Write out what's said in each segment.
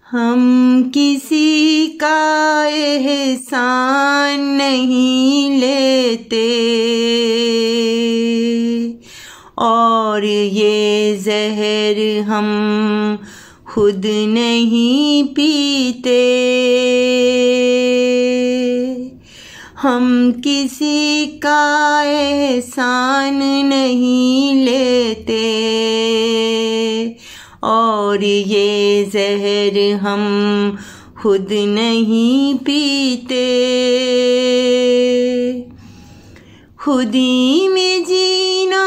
हम किसी का एहसान नहीं लेते और ये जहर हम खुद नहीं पीते। हम किसी का एहसान नहीं लेते और ये जहर हम खुद नहीं पीते। खुद ही में जीना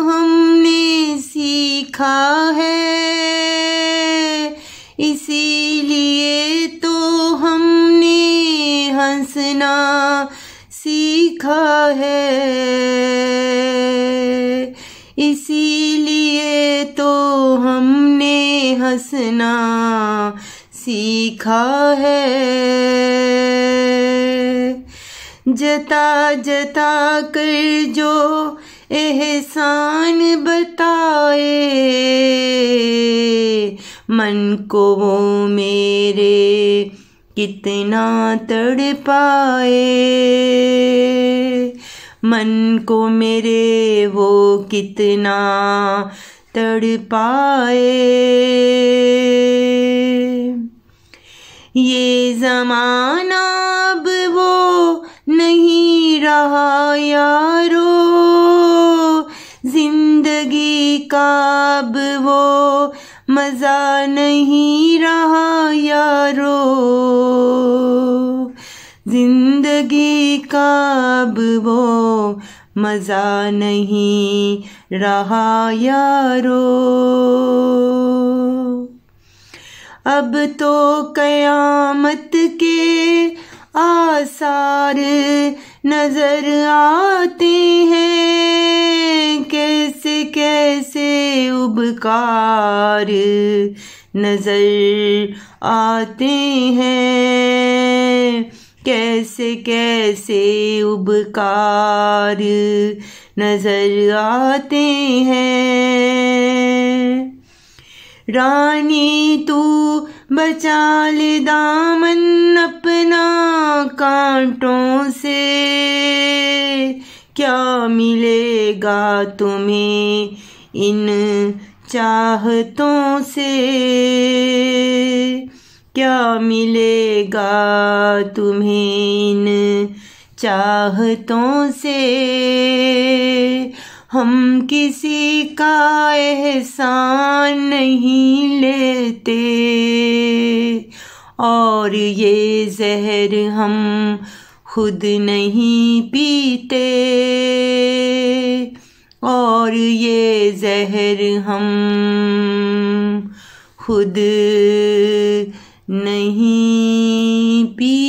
हमने सीखा है, इसीलिए तो हमने हंसना सीखा है। इसीलिए तो हमने हंसना सीखा है। जता जता कर जो एहसान बताए, मन को वो मेरे कितना तड़पाए। मन को मेरे वो कितना तड़पाए। ये ज़माना अब वो नहीं रहा यारो, जिंदगी का अब वो मज़ा नहीं रहा यारो। जिंदगी का अब वो मज़ा नहीं रहा यारो। अब तो क़यामत के आसार नजर आते हैं, कैसे कैसे उबकार नजर आते हैं। कैसे कैसे उबकार नजर आते हैं। रानी तू बचा ले दामन अपना कांटों से, क्या मिलेगा तुम्हें इन चाहतों से। क्या मिलेगा तुम्हें इन चाहतों से। हम किसी का एहसान नहीं लेते और ये जहर हम खुद नहीं पीते और ये जहर हम खुद नहीं पीते।